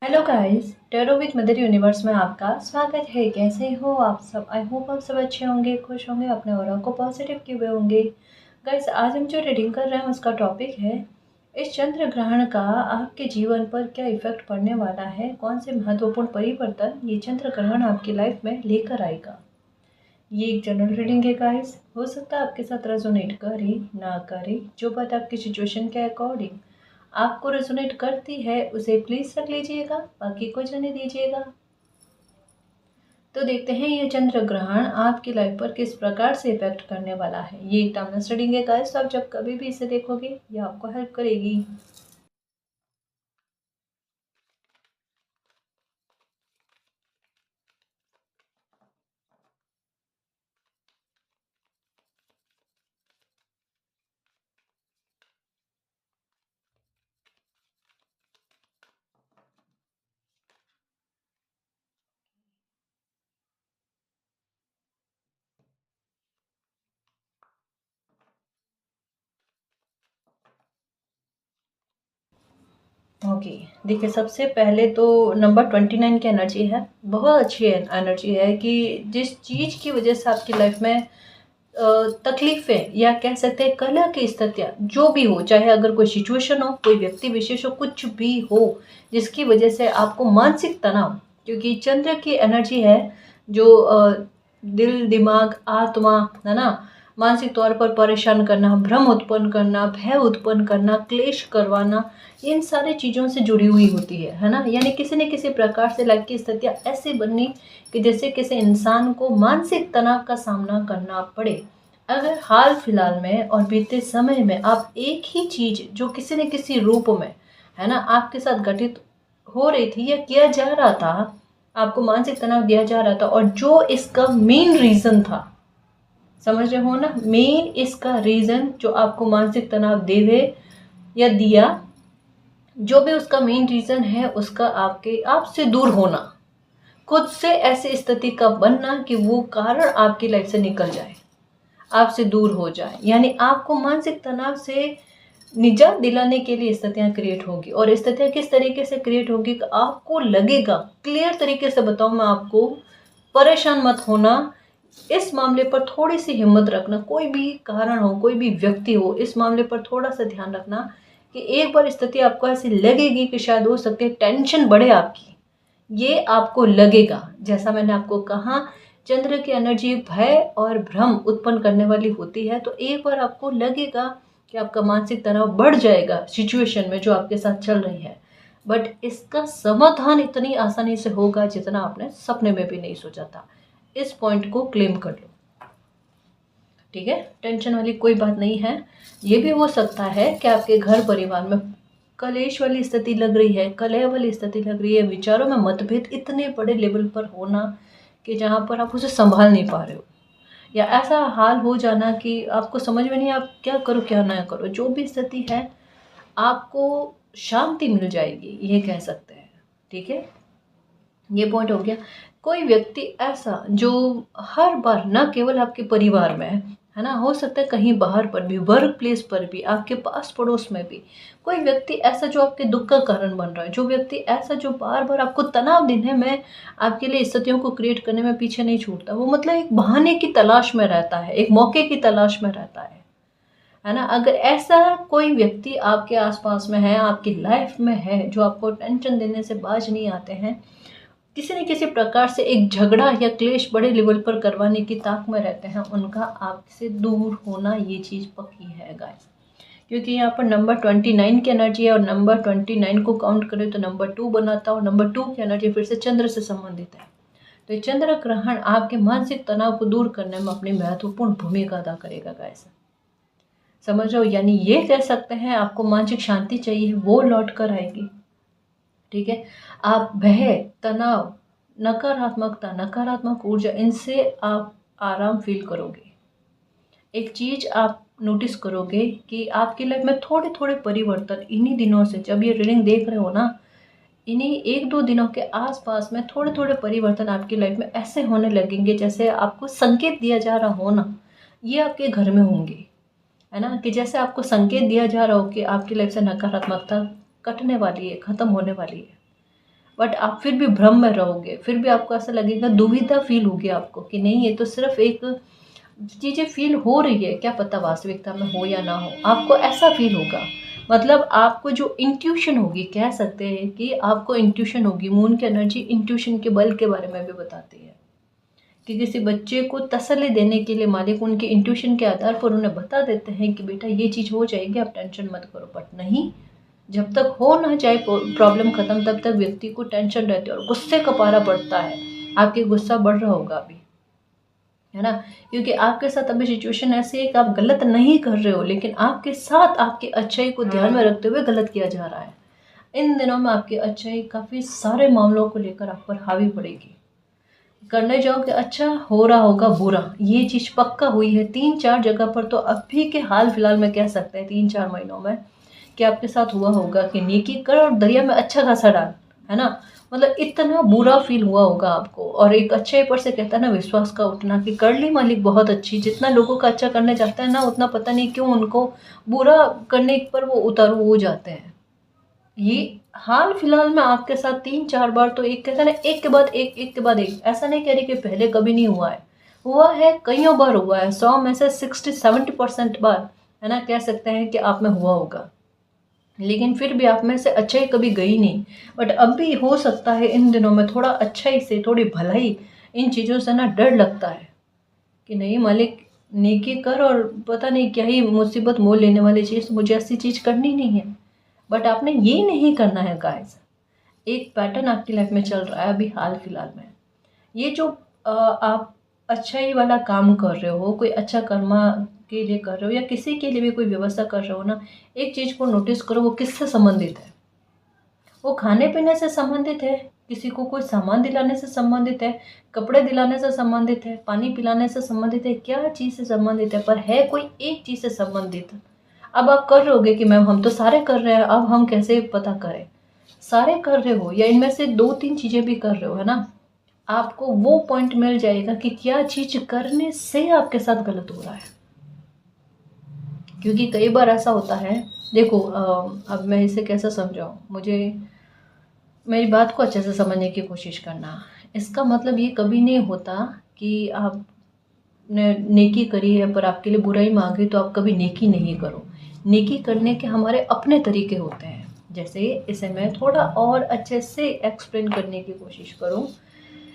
Hello guys, tarot with mother universe में आपका स्वागत है। कैसे हो आप सब? आई होप आप सब अच्छे होंगे, खुश होंगे, अपने ऑरा को पॉजिटिव किए हुए होंगे। गाइस, आज हम जो रीडिंग कर रहे हैं उसका टॉपिक है इस चंद्र ग्रहण का आपके जीवन पर क्या इफेक्ट पड़ने वाला है, कौन से महत्वपूर्ण परिवर्तन ये चंद्र ग्रहण आपकी लाइफ में लेकर आएगा। ये एक जनरल रीडिंग है गाइस, हो सकता है आपके साथ रेजोनेट करे ना करे, जो बात आपकी सिचुएशन के अकॉर्डिंग आपको रेजोनेट करती है उसे प्लीज रख लीजिएगा, बाकी को जाने दीजिएगा। तो देखते हैं ये चंद्र ग्रहण आपकी लाइफ पर किस प्रकार से इफेक्ट करने वाला है। ये एक टाइमलेस रीडिंग है गाइस, तो आप जब कभी भी इसे देखोगे ये आपको हेल्प करेगी। ओके, देखिए सबसे पहले तो नंबर 29 की एनर्जी है, बहुत अच्छी एनर्जी है कि जिस चीज़ की वजह से आपकी लाइफ में तकलीफें या कह सकते हैं कला की स्थितियाँ जो भी हो, चाहे अगर कोई सिचुएशन हो, कोई व्यक्ति विशेष हो, कुछ भी हो जिसकी वजह से आपको मानसिक तनाव, क्योंकि चंद्र की एनर्जी है जो दिल, दिमाग, आत्मा, है ना, मानसिक तौर पर परेशान करना, भ्रम उत्पन्न करना, भय उत्पन्न करना, क्लेश करवाना, इन सारी चीज़ों से जुड़ी हुई होती है ना। यानी किसी न किसी प्रकार से लाइफ की स्थितियाँ ऐसी बननी कि जैसे किसी इंसान को मानसिक तनाव का सामना करना पड़े। अगर हाल फिलहाल में और बीते समय में आप एक ही चीज़ जो किसी न किसी रूप में, है ना, आपके साथ घटित हो रही थी या किया जा रहा था, आपको मानसिक तनाव दिया जा रहा था, और जो इसका मेन रीज़न था, समझ रहे हो ना, मेन इसका रीज़न जो आपको मानसिक तनाव देवे या दिया, जो भी उसका मेन रीज़न है, उसका आपके आपसे दूर होना, खुद से ऐसी स्थिति का बनना कि वो कारण आपकी लाइफ से निकल जाए, आपसे दूर हो जाए। यानी आपको मानसिक तनाव से निजात दिलाने के लिए स्थितियाँ क्रिएट होगी। और स्थितियाँ किस तरीके से क्रिएट होगी कि आपको लगेगा, क्लियर तरीके से बताऊँ मैं आपको, परेशान मत होना, इस मामले पर थोड़ी सी हिम्मत रखना। कोई भी कारण हो, कोई भी व्यक्ति हो, इस मामले पर थोड़ा सा ध्यान रखना कि एक बार स्थिति आपको ऐसी लगेगी कि शायद हो सकती है टेंशन बढ़े आपकी, ये आपको लगेगा। जैसा मैंने आपको कहा, चंद्र की एनर्जी भय और भ्रम उत्पन्न करने वाली होती है, तो एक बार आपको लगेगा कि आपका मानसिक तनाव बढ़ जाएगा सिचुएशन में जो आपके साथ चल रही है, बट इसका समाधान इतनी आसानी से होगा जितना आपने सपने में भी नहीं सोचा था। इस पॉइंट को क्लेम कर लो, ठीक है। टेंशन वाली कोई बात नहीं है। ये भी हो सकता है कि आपके घर परिवार में कलेश वाली स्थिति लग रही है, कलह वाली स्थिति लग रही है, विचारों में मतभेद इतने बड़े लेवल पर होना कि जहाँ पर आप उसे संभाल नहीं पा रहे हो, या ऐसा हाल हो जाना कि आपको समझ में नहीं आप क्या करो क्या ना करो। जो भी स्थिति है, आपको शांति मिल जाएगी, ये कह सकते हैं, ठीक है। ये पॉइंट हो गया। कोई व्यक्ति ऐसा जो हर बार, ना केवल आपके परिवार में, है ना, हो सकता है कहीं बाहर पर भी, वर्क प्लेस पर भी, आपके पास पड़ोस में भी, कोई व्यक्ति ऐसा जो आपके दुख का कारण बन रहा है, जो व्यक्ति ऐसा जो बार बार आपको तनाव देने में, आपके लिए स्थितियों को क्रिएट करने में पीछे नहीं छूटता। वो मतलब एक बहाने की तलाश में रहता है, एक मौके की तलाश में रहता है ना। अगर ऐसा कोई व्यक्ति आपके आसपास में है, आपकी लाइफ में है, जो आपको टेंशन देने से बाज नहीं आते हैं, किसी न किसी प्रकार से एक झगड़ा या क्लेश बड़े लेवल पर करवाने की ताक में रहते हैं, उनका आपसे दूर होना, ये चीज़ पक्की है गाइस। क्योंकि यहाँ पर नंबर 29 की एनर्जी है, और नंबर 29 को काउंट करें तो नंबर 2 बनाता है, और नंबर 2 की एनर्जी फिर से चंद्र से संबंधित है। तो ये चंद्र ग्रहण आपके मानसिक तनाव को दूर करने में अपनी महत्वपूर्ण भूमिका अदा करेगा गाइस, समझ लो। यानी ये कह सकते हैं आपको मानसिक शांति चाहिए, वो लौट कर आएगी, ठीक है। आप भय, तनाव, नकारात्मकता, नकारात्मक ऊर्जा, इनसे आप आराम फील करोगे। एक चीज़ आप नोटिस करोगे कि आपकी लाइफ में थोड़े थोड़े परिवर्तन इन्हीं दिनों से, जब ये रीडिंग देख रहे हो ना, इन्हीं एक दो दिनों के आसपास में थोड़े थोड़े परिवर्तन आपकी लाइफ में ऐसे होने लगेंगे जैसे आपको संकेत दिया जा रहा हो ना, ये आपके घर में होंगे, है ना, कि जैसे आपको संकेत दिया जा रहा हो कि आपकी लाइफ से नकारात्मकता कटने वाली है, ख़त्म होने वाली है। बट आप फिर भी भ्रम में रहोगे, फिर भी आपको ऐसा लगेगा, दुविधा फील होगी आपको कि नहीं ये तो सिर्फ एक चीज़ें फील हो रही है, क्या पता वास्तविकता में हो या ना हो, आपको ऐसा फील होगा। मतलब आपको जो इंट्यूशन होगी, कह सकते हैं कि आपको इंट्यूशन होगी। मून की एनर्जी इंट्यूशन के बल के बारे में भी बताती है कि किसी बच्चे को तसल्ली देने के लिए मालिक उनके इंट्यूशन के आधार पर उन्हें बता देते हैं कि बेटा ये चीज़ हो जाएगी, आप टेंशन मत करो। बट नहीं, जब तक हो ना जाए प्रॉब्लम खत्म, तब तक व्यक्ति को टेंशन रहती है और गुस्से का पारा बढ़ता है। आपके गुस्सा बढ़ रहा होगा अभी, है ना, क्योंकि आपके साथ अभी सिचुएशन ऐसी है कि आप गलत नहीं कर रहे हो, लेकिन आपके साथ आपकी अच्छाई को ध्यान में रखते हुए गलत किया जा रहा है। इन दिनों में आपकी अच्छाई काफ़ी सारे मामलों को लेकर आप पर हावी पड़ेगी। करने जाओगे अच्छा, हो रहा होगा बुरा, ये चीज़ पक्का हुई है 3-4 जगह पर। तो अभी के हाल फिलहाल में कह सकते हैं 3-4 महीनों में कि आपके साथ हुआ होगा कि नेकी कर और दरिया में अच्छा खासा डाल, है ना। मतलब इतना बुरा फील हुआ होगा आपको। और एक अच्छे पर से कहता है ना विश्वास का उठना, कि कर ली मालिक बहुत अच्छी। जितना लोगों का अच्छा करने जाता है ना, उतना पता नहीं क्यों उनको बुरा करने पर वो उतारू हो जाते हैं। ये हाल फिलहाल में आपके साथ 3-4 बार, तो एक कहता है ना एक के बाद एक, एक के बाद एक। ऐसा नहीं कह रही कि पहले कभी नहीं हुआ है, हुआ है, कईयों बार हुआ है। 100 में से 60-70% बार, है ना, कह सकते हैं कि आप में हुआ होगा। लेकिन फिर भी आप में से अच्छाई कभी गई नहीं। बट अब भी हो सकता है इन दिनों में थोड़ा अच्छाई से, थोड़ी भलाई, इन चीज़ों से ना डर लगता है कि नहीं मालिक नेकी कर, और पता नहीं क्या ही मुसीबत मोल लेने वाली चीज़, मुझे ऐसी चीज़ करनी नहीं है। बट आपने ये नहीं करना है गाइस। एक पैटर्न आपकी लाइफ में चल रहा है अभी हाल फिलहाल में। ये जो आप अच्छाई वाला काम कर रहे हो, कोई अच्छा कर्मा के लिए कर रहे हो या किसी के लिए भी कोई व्यवस्था कर रहे हो ना, एक चीज़ को नोटिस करो, वो किससे संबंधित है। वो खाने पीने से संबंधित है, किसी को कोई सामान दिलाने से संबंधित है, कपड़े दिलाने से संबंधित है, पानी पिलाने से संबंधित है, क्या चीज़ से संबंधित है, पर है कोई एक चीज़ से संबंधित। अब आप कर रहोगे कि मैम हम तो सारे कर रहे हैं, अब हम कैसे पता करें। सारे कर रहे हो या इनमें से 2-3 चीज़ें भी कर रहे हो, है ना, आपको वो पॉइंट मिल जाएगा कि क्या चीज़ करने से आपके साथ गलत हो रहा है। क्योंकि कई बार ऐसा होता है, देखो अब मैं इसे कैसे समझाऊँ, मुझे मेरी बात को अच्छे से समझने की कोशिश करना। इसका मतलब ये कभी नहीं होता कि आपने नेकी करी है पर आपके लिए बुराई मांगी तो आप कभी नेकी नहीं करो। नेकी करने के हमारे अपने तरीके होते हैं। जैसे इसे मैं थोड़ा और अच्छे से एक्सप्लेन करने की कोशिश करूँ।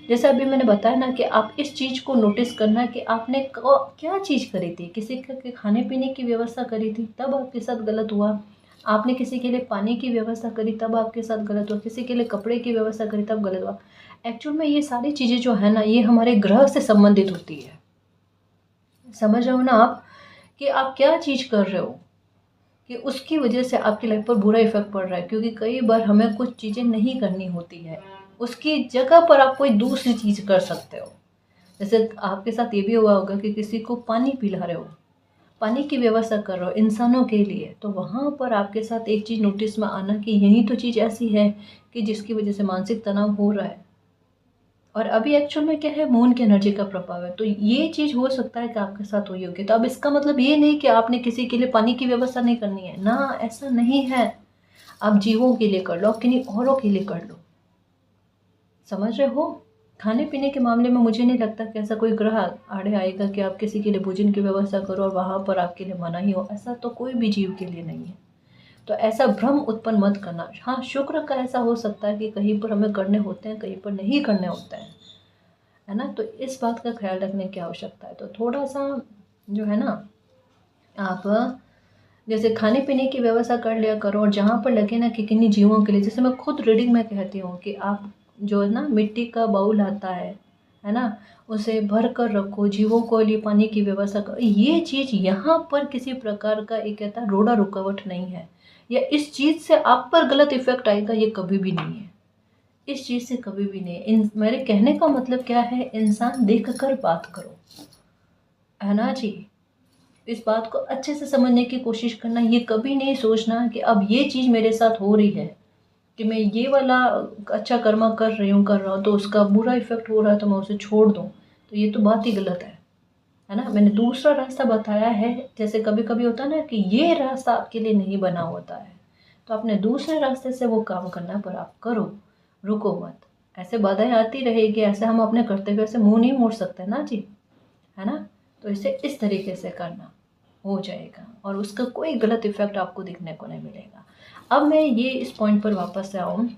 जैसे अभी मैंने बताया ना कि आप इस चीज़ को नोटिस करना कि आपने क्या चीज़ करी थी, किसी के खाने पीने की व्यवस्था करी थी तब आपके साथ गलत हुआ। आपने किसी के लिए पानी की व्यवस्था करी तब आपके साथ गलत हुआ, किसी के लिए कपड़े की व्यवस्था करी तब गलत हुआ। एक्चुअल में ये सारी चीज़ें जो है ना, ये हमारे ग्रह से संबंधित होती है। समझ रहे हो ना आप कि आप क्या चीज़ कर रहे हो कि उसकी वजह से आपकी लाइफ पर बुरा इफेक्ट पड़ रहा है। क्योंकि कई बार हमें कुछ चीज़ें नहीं करनी होती है, उसकी जगह पर आप कोई दूसरी चीज़ कर सकते हो। जैसे आपके साथ ये भी हुआ होगा कि किसी को पानी पिला रहे हो, पानी की व्यवस्था कर रहे हो इंसानों के लिए, तो वहाँ पर आपके साथ एक चीज़ नोटिस में आना कि यही तो चीज़ ऐसी है कि जिसकी वजह से मानसिक तनाव हो रहा है। और अभी एक्चुअल में क्या है, मून की एनर्जी का प्रभाव है, तो ये चीज़ हो सकता है कि आपके साथ हुई होगी। तो अब इसका मतलब ये नहीं कि आपने किसी के लिए पानी की व्यवस्था नहीं करनी है ना, ऐसा नहीं है। आप जीवों के लिए कर लो, किन्हीं औरों के लिए कर लो। समझ रहे हो। खाने पीने के मामले में मुझे नहीं लगता कि ऐसा कोई ग्रह आड़े आएगा कि आप किसी के लिए भोजन की व्यवस्था करो और वहाँ पर आपके लिए मना ही हो। ऐसा तो कोई भी जीव के लिए नहीं है। तो ऐसा भ्रम उत्पन्न मत करना। हाँ, शुक्र का ऐसा हो सकता है कि कहीं पर हमें करने होते हैं, कहीं पर नहीं करने होते हैं, है ना। तो इस बात का ख्याल रखने की आवश्यकता है। तो थोड़ा सा जो है ना, आप जैसे खाने पीने की व्यवस्था कर लिया करो, और जहाँ पर लगे ना कि किन्हीं जीवों के लिए, जैसे मैं खुद रीडिंग में कहती हूँ कि आप जो है ना मिट्टी का बाउल आता है ना, उसे भर कर रखो, जीवों को लिए पानी की व्यवस्था करो। ये चीज़ यहाँ पर किसी प्रकार का एक कहता है रोड़ा रुकावट नहीं है, या इस चीज़ से आप पर गलत इफेक्ट आएगा, ये कभी भी नहीं है। इस चीज़ से कभी भी नहीं। इन मेरे कहने का मतलब क्या है, इंसान देख कर बात करो, है ना जी। इस बात को अच्छे से समझने की कोशिश करना। ये कभी नहीं सोचना कि अब ये चीज़ मेरे साथ हो रही है, कि मैं ये वाला अच्छा कर्मा कर रहा हूँ तो उसका बुरा इफेक्ट हो रहा है तो मैं उसे छोड़ दूँ, तो ये तो बात ही गलत है ना। मैंने दूसरा रास्ता बताया है। जैसे कभी कभी होता है ना कि ये रास्ता आपके लिए नहीं बना होता है, तो आपने दूसरे रास्ते से वो काम करना, पर आप करो। रुको मत। ऐसे बाधाएं आती रहेगी, ऐसे हम अपने कर्तव्य से मुंह नहीं मोड़ सकते ना जी, है ना। तो इसे इस तरीके से करना हो जाएगा और उसका कोई गलत इफेक्ट आपको दिखने को नहीं मिलेगा। अब मैं ये इस पॉइंट पर वापस से आऊँ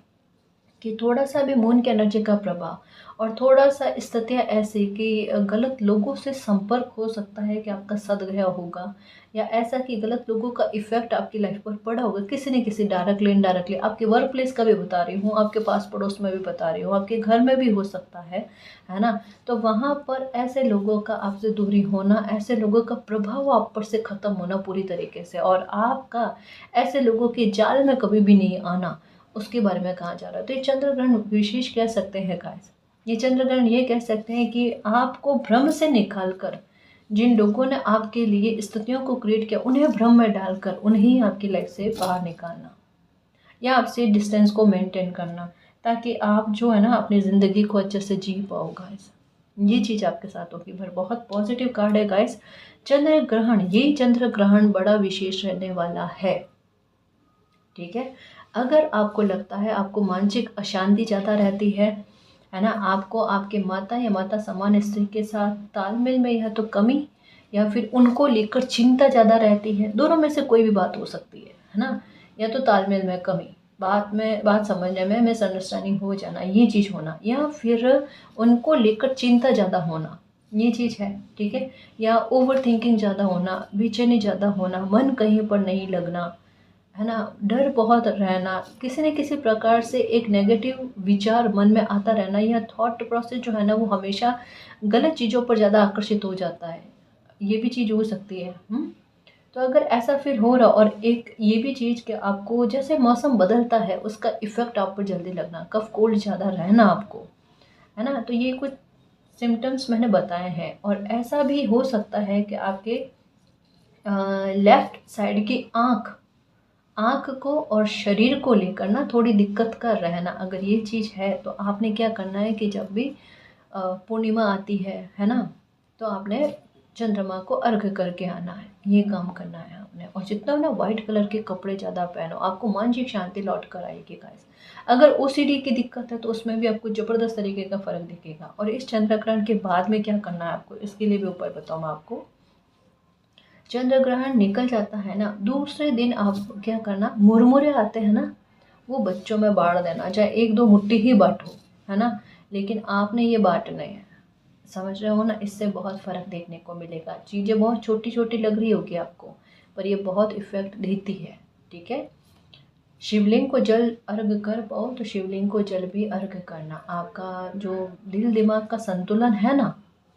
कि थोड़ा सा भी मून की एनर्जी का प्रभाव और थोड़ा सा स्थितियाँ ऐसी कि गलत लोगों से संपर्क हो सकता है कि आपका सदग्रह होगा, या ऐसा कि गलत लोगों का इफेक्ट आपकी लाइफ पर पड़ा होगा किसी न किसी, डायरेक्टली इनडायरेक्टली। आपके वर्क प्लेस का भी बता रही हूँ, आपके पास पड़ोस में भी बता रही हूँ, आपके घर में भी हो सकता है ना। तो वहाँ पर ऐसे लोगों का आपसे दूरी होना, ऐसे लोगों का प्रभाव आप पर से ख़त्म होना पूरी तरीके से, और आपका ऐसे लोगों के जाल में कभी भी नहीं आना, उसके बारे में कहा जा रहा है। तो ये चंद्र ग्रहण विशेष कह सकते हैं गाइस, ये चंद्र ग्रहण ये कह सकते हैं कि आपको भ्रम से निकाल कर, जिन लोगों ने आपके लिए स्थितियों को क्रिएट किया उन्हें भ्रम में डालकर उन्हें आपकी लाइफ से बाहर निकालना, या आपसे डिस्टेंस को मेंटेन करना, ताकि आप जो है ना अपनी ज़िंदगी को अच्छे से जी पाओ गाइस। ये चीज़ आपके साथ होगी। पर बहुत पॉजिटिव कार्ड है गाइस चंद्र ग्रहण, ये चंद्र ग्रहण बड़ा विशेष रहने वाला है, ठीक है। अगर आपको लगता है आपको मानसिक अशांति ज़्यादा रहती है ना, आपको आपके माता या माता समान स्त्री के साथ तालमेल में या तो कमी, या फिर उनको लेकर चिंता ज़्यादा रहती है, दोनों में से कोई भी बात हो सकती है ना। या तो तालमेल में कमी, बात समझने में मिसअंडरस्टैंडिंग हो जाना, ये चीज़ होना, या फिर उनको लेकर चिंता ज़्यादा होना, ये चीज़ है, ठीक है। या ओवर थिंकिंग ज़्यादा होना, बेचैनी ज़्यादा होना, मन कहीं पर नहीं लगना, है ना, डर बहुत रहना, किसी न किसी प्रकार से एक नेगेटिव विचार मन में आता रहना, या थॉट प्रोसेस जो है ना वो हमेशा गलत चीज़ों पर ज़्यादा आकर्षित हो जाता है, ये भी चीज़ हो सकती है। तो अगर ऐसा फिर हो रहा, और एक ये भी चीज़ कि आपको जैसे मौसम बदलता है उसका इफ़ेक्ट आप पर जल्दी लगना, कफ कोल्ड ज़्यादा रहना आपको, है ना। तो ये कुछ सिम्टम्स मैंने बताए हैं। और ऐसा भी हो सकता है कि आपके लेफ्ट साइड की आँख को और शरीर को लेकर ना थोड़ी दिक्कत का रहना, अगर ये चीज़ है तो आपने क्या करना है कि जब भी पूर्णिमा आती है ना, तो आपने चंद्रमा को अर्घ करके आना है, ये काम करना है आपने। और जितना ना वाइट कलर के कपड़े ज़्यादा पहनो, आपको मानसिक शांति लौट कर आएगी गाइस। अगर ओसीडी की दिक्कत है तो उसमें भी आपको ज़बरदस्त तरीके का फ़र्क दिखेगा। और इस चंद्र ग्रहण के बाद में क्या करना है आपको, इसके लिए भी उपाय बताऊँ मैं आपको। चंद्र ग्रहण निकल जाता है ना, दूसरे दिन आप क्या करना, मुरमुरे आते हैं ना, वो बच्चों में बांट देना, चाहे एक दो मुट्ठी ही बांटो, है ना, लेकिन आपने ये बांटने हैं, समझ रहे हो ना। इससे बहुत फ़र्क देखने को मिलेगा। चीज़ें बहुत छोटी छोटी लग रही होगी आपको, पर ये बहुत इफ़ेक्ट देती है, ठीक है। शिवलिंग को जल अर्घ कर पाओ तो शिवलिंग को जल भी अर्घ करना। आपका जो दिल दिमाग का संतुलन है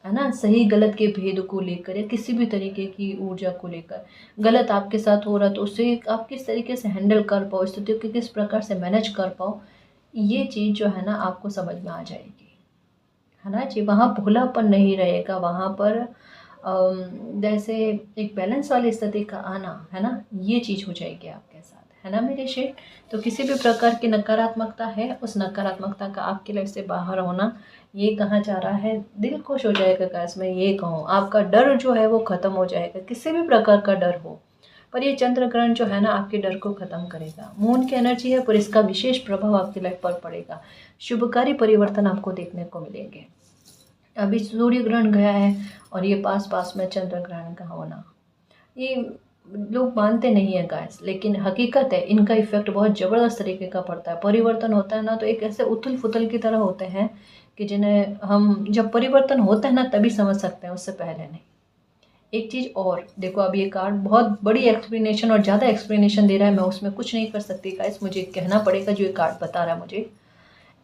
ना, सही गलत के भेद को लेकर या किसी भी तरीके की ऊर्जा को लेकर, गलत आपके साथ हो रहा तो उसे आप किस तरीके से हैंडल कर पाओ, स्थितियों को किस प्रकार से मैनेज कर पाओ, ये चीज़ जो है ना आपको समझ में आ जाएगी, है ना जी। वहाँ भोलापन नहीं रहेगा, वहाँ पर जैसे एक बैलेंस वाली स्थिति का आना, है ना, ये चीज़ हो जाएगी आपके साथ, है ना मेरे शेर। तो किसी भी प्रकार की नकारात्मकता है, उस नकारात्मकता का आपकी लाइफ से बाहर होना, ये कहा जा रहा है। दिल खुश हो जाएगा गाइस, मैं ये कहूँ, आपका डर जो है वो ख़त्म हो जाएगा, किसी भी प्रकार का डर हो। पर ये चंद्र ग्रहण जो है ना आपके डर को ख़त्म करेगा। मून की एनर्जी है पर इसका विशेष प्रभाव आपकी लाइफ पर पड़ेगा। शुभकारी परिवर्तन आपको देखने को मिलेंगे। अभी सूर्य ग्रहण गया है और ये पास पास में चंद्र ग्रहण का होना, ये लोग मानते नहीं है गाइस, लेकिन हकीकत है, इनका इफेक्ट बहुत ज़बरदस्त तरीके का पड़ता है। परिवर्तन होता है ना तो एक ऐसे उथल फुथल की तरह होते हैं कि जिन्हें हम जब परिवर्तन होता है ना तभी समझ सकते हैं, उससे पहले नहीं। एक चीज़ और देखो, अब ये कार्ड बहुत बड़ी एक्सप्लेनेशन और ज़्यादा एक्सप्लेनेशन दे रहा है, मैं उसमें कुछ नहीं कर सकती गाइस, मुझे कहना पड़ेगा जो ये कार्ड बता रहा है मुझे।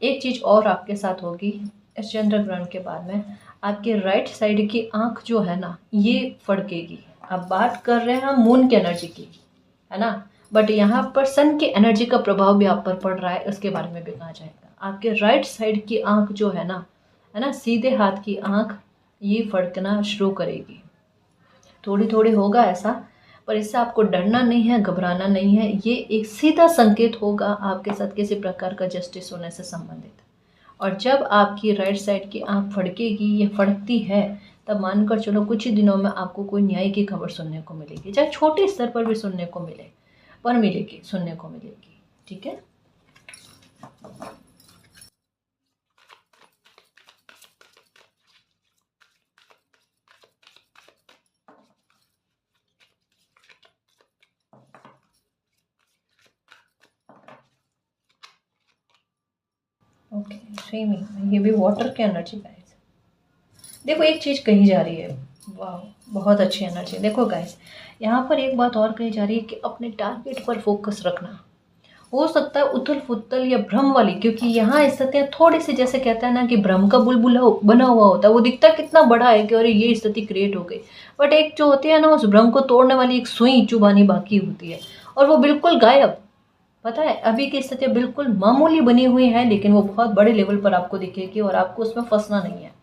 एक चीज़ और आपके साथ होगी इस चंद्र ग्रहण के बाद में, आपके राइट साइड की आंख जो है ना ये फड़केगी। अब बात कर रहे हैं हम मून की एनर्जी की, है ना, बट यहाँ पर सन की एनर्जी का प्रभाव भी आप पर पड़ रहा है, उसके बारे में भी कहा जाएगा। आपके राइट साइड की आंख जो है ना, सीधे हाथ की आंख ये फड़कना शुरू करेगी। थोड़ी थोड़ी होगा ऐसा, पर इससे आपको डरना नहीं है, घबराना नहीं है, ये एक सीधा संकेत होगा आपके साथ किसी प्रकार का जस्टिस होने से संबंधित। और जब आपकी राइट साइड की आंख फड़केगी या फड़कती है, तब मानकर चलो कुछ ही दिनों में आपको कोई न्याय की खबर सुनने को मिलेगी, चाहे छोटे स्तर पर भी सुनने को मिले, पर मिलेगी, सुनने को मिलेगी, ठीक है। ओके, सेम ही, ये भी वाटर की एनर्जी गाइस। देखो एक चीज़ कही जा रही है, वाह बहुत अच्छी एनर्जी। देखो गाइस, यहाँ पर एक बात और कही जा रही है कि अपने टारगेट पर फोकस रखना। हो सकता है उथल फुथल या भ्रम वाली, क्योंकि यहाँ स्थितियाँ थोड़ी सी, जैसे कहते हैं ना कि भ्रम का बुलबुला बना हुआ होता है, वो दिखता कितना बड़ा है कि अरे ये स्थिति क्रिएट हो गई, बट एक जो होती है ना उस भ्रम को तोड़ने वाली एक सुई चुभानी बाकी होती है, और वो बिल्कुल गायब। पता है अभी की स्थिति बिल्कुल मामूली बनी हुई है, लेकिन वो बहुत बड़े लेवल पर आपको दिखेगी और आपको उसमें फंसना नहीं है।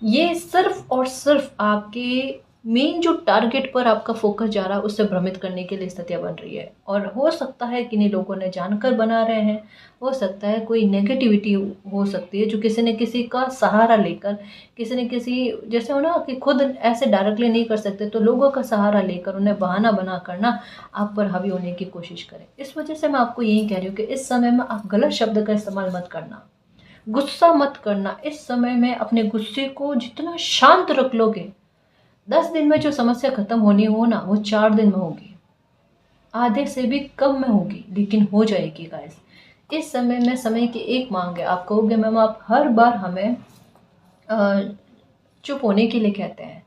ये सिर्फ और सिर्फ आपके मेन जो टारगेट पर आपका फोकस जा रहा है उससे भ्रमित करने के लिए स्थितियाँ बन रही है। और हो सकता है किन्हीं लोगों ने जानकर बना रहे हैं, हो सकता है कोई नेगेटिविटी हो सकती है जो किसी न किसी का सहारा लेकर, किसी न किसी, जैसे हो ना कि खुद ऐसे डायरेक्टली नहीं कर सकते तो लोगों का सहारा लेकर उन्हें बहाना बना कर ना आप पर हावी होने की कोशिश करें। इस वजह से मैं आपको यही कह रही हूँ कि इस समय में आप गलत शब्द का इस्तेमाल मत करना, गुस्सा मत करना। इस समय में अपने गुस्से को जितना शांत रख लोगे, 10 दिन में जो समस्या खत्म होनी हो ना वो 4 दिन में होगी, आधे से भी कम में होगी, लेकिन हो जाएगी गाइस। इस समय में समय की एक मांग है। आप कहोगे मैम आप हर बार हमें अ, चुप होने के लिए कहते हैं।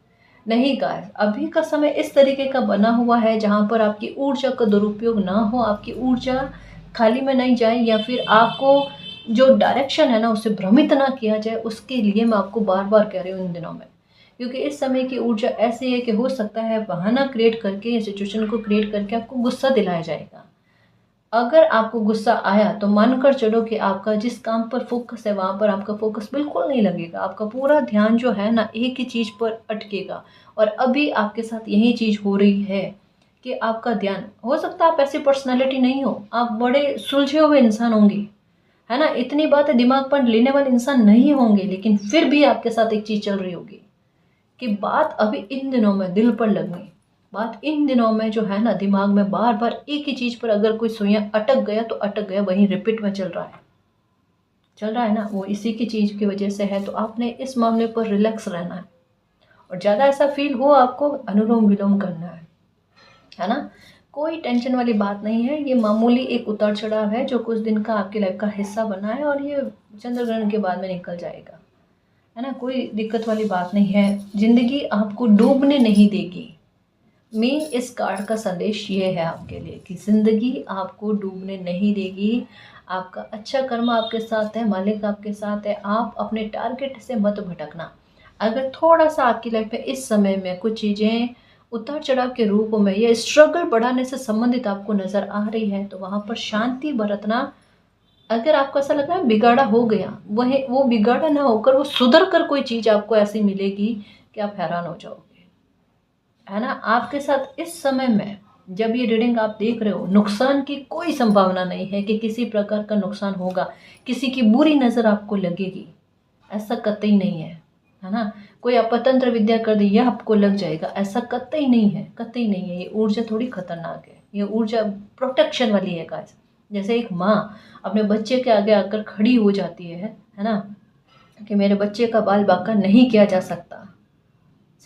नहीं गाइस, अभी का समय इस तरीके का बना हुआ है जहाँ पर आपकी ऊर्जा का दुरुपयोग ना हो, आपकी ऊर्जा खाली में नहीं जाए, या फिर आपको जो डायरेक्शन है ना उससे भ्रमित ना किया जाए, उसके लिए मैं आपको बार बार कह रही हूँ इन दिनों में। क्योंकि इस समय की ऊर्जा ऐसी है कि हो सकता है बहाना क्रिएट करके या सिचुएशन को क्रिएट करके आपको गुस्सा दिलाया जाएगा। अगर आपको गुस्सा आया तो मानकर चलो कि आपका जिस काम पर फोकस है वहाँ पर आपका फोकस बिल्कुल नहीं लगेगा, आपका पूरा ध्यान जो है ना एक ही चीज़ पर अटकेगा। और अभी आपके साथ यही चीज़ हो रही है कि आपका ध्यान, हो सकता है आप ऐसी पर्सनालिटी नहीं हो, आप बड़े सुलझे हुए इंसान होंगे, है ना, इतनी बातें दिमाग पर लेने वाले इंसान नहीं होंगे, लेकिन फिर भी आपके साथ एक चीज़ चल रही होगी कि बात अभी इन दिनों में दिल पर लगनी, बात इन दिनों में जो है ना दिमाग में बार बार एक ही चीज़ पर अगर कोई सुइयां अटक गया तो अटक गया, वहीं रिपीट में चल रहा है ना, वो इसी की चीज़ की वजह से है। तो आपने इस मामले पर रिलैक्स रहना है, और ज़्यादा ऐसा फील हो आपको अनुलोम विलोम करना है ना। कोई टेंशन वाली बात नहीं है, ये मामूली एक उतार चढ़ाव है जो कुछ दिन का आपकी लाइफ का हिस्सा बना है, और ये चंद्र ग्रहण के बाद में निकल जाएगा, है ना। कोई दिक्कत वाली बात नहीं है, ज़िंदगी आपको डूबने नहीं देगी। मेन इस कार्ड का संदेश ये है आपके लिए कि ज़िंदगी आपको डूबने नहीं देगी। आपका अच्छा कर्म आपके साथ है, मालिक आपके साथ है, आप अपने टारगेट से मत भटकना। अगर थोड़ा सा आपकी लाइफ में इस समय में कुछ चीज़ें उतार चढ़ाव के रूप में या स्ट्रगल बढ़ाने से संबंधित आपको नज़र आ रही है तो वहाँ पर शांति बरतना। अगर आपको ऐसा लग रहा है बिगाड़ा हो गया, वही वो बिगाड़ा ना होकर वो सुधर कर कोई चीज़ आपको ऐसी मिलेगी कि आप हैरान हो जाओगे, है ना। आपके साथ इस समय में जब ये रीडिंग आप देख रहे हो, नुकसान की कोई संभावना नहीं है कि किसी प्रकार का नुकसान होगा, किसी की बुरी नज़र आपको लगेगी, ऐसा कतई नहीं है ना। कोई अपतंत्र विद्या कर दी यह आपको लग जाएगा, ऐसा कतई नहीं है, कतई नहीं है। ये ऊर्जा थोड़ी खतरनाक है, ये ऊर्जा प्रोटेक्शन वाली है गाइस। जैसे एक माँ अपने बच्चे के आगे आकर खड़ी हो जाती है ना, कि मेरे बच्चे का बाल बांका नहीं किया जा सकता,